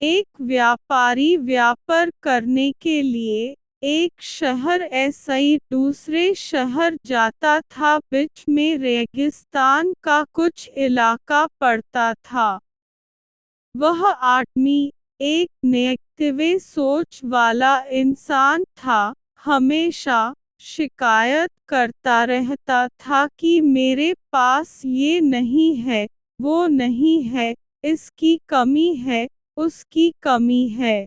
एक व्यापारी व्यापार करने के लिए एक शहर ऐसे दूसरे शहर जाता था। बीच में रेगिस्तान का कुछ इलाका पड़ता था। वह आदमी एक नेगेटिव सोच वाला इंसान था। हमेशा शिकायत करता रहता था कि मेरे पास ये नहीं है, वो नहीं है, इसकी कमी है, उसकी कमी है।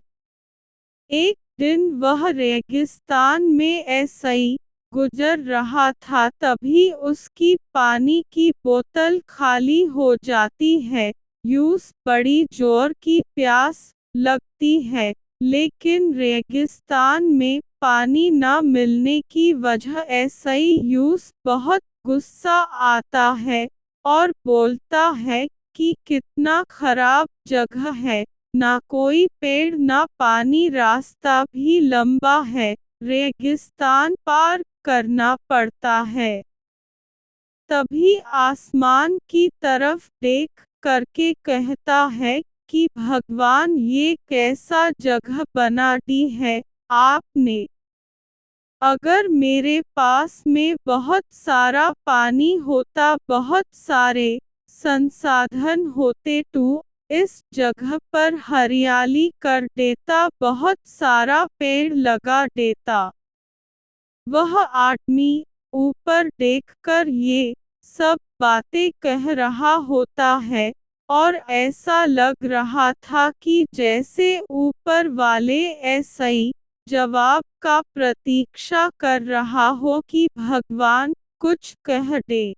एक दिन वह रेगिस्तान में ऐसे ही गुजर रहा था, तभी उसकी पानी की बोतल खाली हो जाती है। यूस बड़ी जोर की प्यास लगती है, लेकिन रेगिस्तान में पानी न मिलने की वजह ऐसे ही यूस बहुत गुस्सा आता है और बोलता है कि कितना खराब जगह है, ना कोई पेड़ ना पानी, रास्ता भी लंबा है, रेगिस्तान पार करना पड़ता है। तभी आसमान की तरफ देख करके कहता है कि भगवान, ये कैसा जगह बना दी है आपने। अगर मेरे पास में बहुत सारा पानी होता, बहुत सारे संसाधन होते तो इस जगह पर हरियाली कर देता, बहुत सारा पेड़ लगा देता। वह आदमी ऊपर देखकर ये सब बातें कह रहा होता है और ऐसा लग रहा था कि जैसे ऊपर वाले ऐसे ही जवाब का प्रतीक्षा कर रहा हो कि भगवान कुछ कह दे।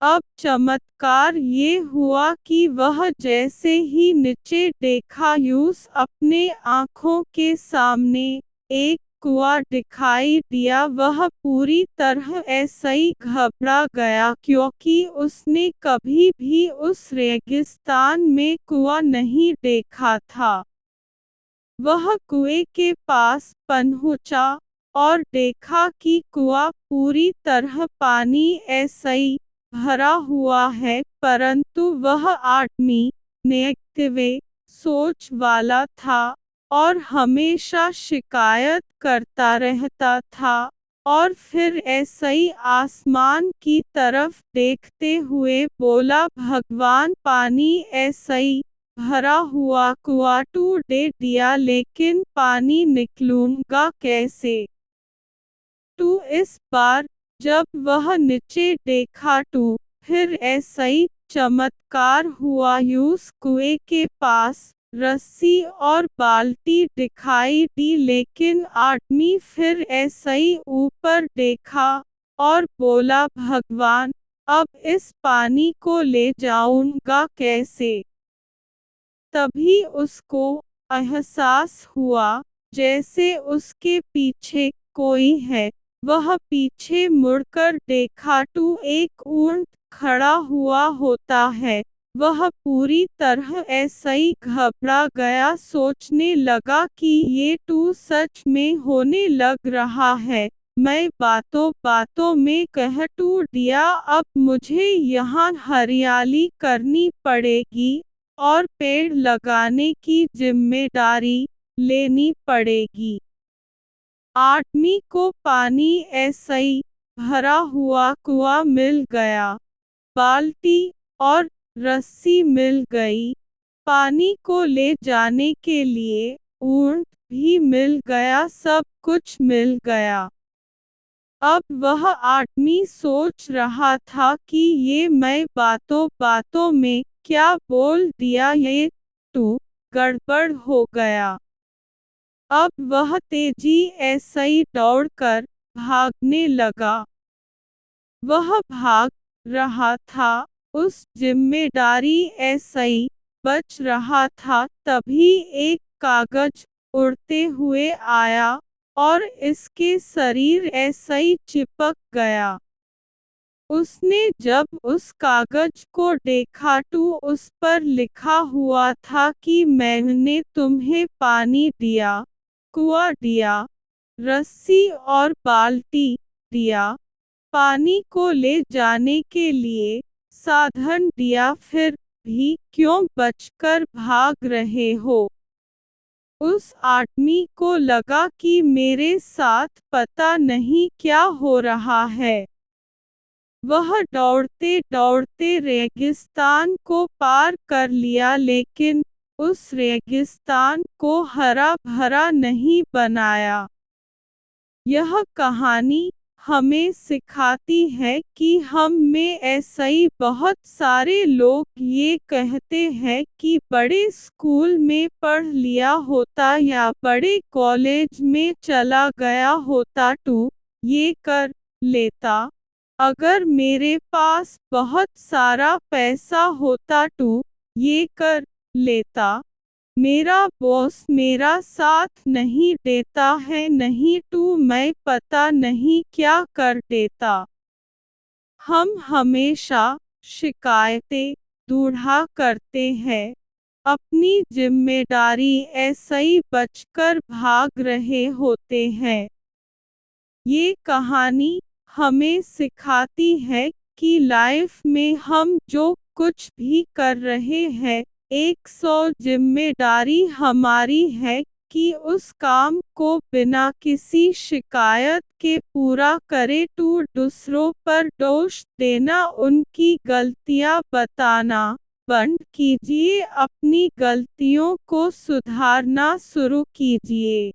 अब चमत्कार ये हुआ कि वह जैसे ही नीचे देखा, यूस अपने आँखों के सामने एक कुआं दिखाई दिया। वह पूरी तरह ऐसे ही घबरा गया, क्योंकि उसने कभी भी उस रेगिस्तान में कुआं नहीं देखा था। वह कुएं के पास पहुंचा और देखा कि कुआं पूरी तरह पानी ऐसे ही भरा हुआ है, परंतु वह आदमी नेगेटिव सोच वाला था और हमेशा शिकायत करता रहता था। और फिर ऐसे ही आसमान की तरफ देखते हुए बोला, भगवान, पानी ऐसे ही भरा हुआ कुआं तो दे दिया, लेकिन पानी निकलूंगा कैसे। तो इस बार जब वह नीचे देखा तो फिर ऐसा ही चमत्कार हुआ। यूस कुएं के पास रस्सी और बाल्टी दिखाई दी, लेकिन आदमी फिर ऐसा ही ऊपर देखा और बोला, भगवान, अब इस पानी को ले जाऊंगा कैसे। तभी उसको एहसास हुआ जैसे उसके पीछे कोई है। वह पीछे मुड़कर देखा तो एक ऊंट खड़ा हुआ होता है। वह पूरी तरह ऐसे ही घबरा गया, सोचने लगा कि ये तो सच में होने लग रहा है। मैं बातों बातों में कह तो दिया, अब मुझे यहाँ हरियाली करनी पड़ेगी और पेड़ लगाने की जिम्मेदारी लेनी पड़ेगी। आदमी को पानी ऐसे ही भरा हुआ कुआं मिल गया, बाल्टी और रस्सी मिल गई, पानी को ले जाने के लिए ऊंट भी मिल गया, सब कुछ मिल गया। अब वह आदमी सोच रहा था कि ये मैं बातों बातों में क्या बोल दिया, ये तो गड़बड़ हो गया। अब वह तेजी ऐसे ही दौड़कर भागने लगा। वह भाग रहा था, उस जिम्मेदारी ऐसे ही बच रहा था, तभी एक कागज उड़ते हुए आया और इसके शरीर ऐसे ही चिपक गया। उसने जब उस कागज को देखा तो उस पर लिखा हुआ था कि मैंने तुम्हें पानी दिया, कुआं दिया, रस्सी और बाल्टी दिया, पानी को ले जाने के लिए साधन दिया, फिर भी क्यों बचकर भाग रहे हो? उस आदमी को लगा कि मेरे साथ पता नहीं क्या हो रहा है। वह दौड़ते दौड़ते रेगिस्तान को पार कर लिया, लेकिन उस रेगिस्तान को हरा भरा नहीं बनाया। यह कहानी हमें सिखाती है कि हम में ऐसे ही बहुत सारे लोग ये कहते हैं कि बड़े स्कूल में पढ़ लिया होता या बड़े कॉलेज में चला गया होता तो ये कर लेता। अगर मेरे पास बहुत सारा पैसा होता तो ये कर लेता। मेरा बॉस मेरा साथ नहीं देता है, नहीं तो मैं पता नहीं क्या कर देता। हम हमेशा शिकायतें दूढ़ा करते हैं, अपनी जिम्मेदारी ऐसे ही बचकर भाग रहे होते हैं। ये कहानी हमें सिखाती है कि लाइफ में हम जो कुछ भी कर रहे हैं, 100 जिम्मेदारी हमारी है कि उस काम को बिना किसी शिकायत के पूरा करें। तो दूसरों पर दोष देना, उनकी गलतियां बताना बंद कीजिए, अपनी गलतियों को सुधारना शुरू कीजिए।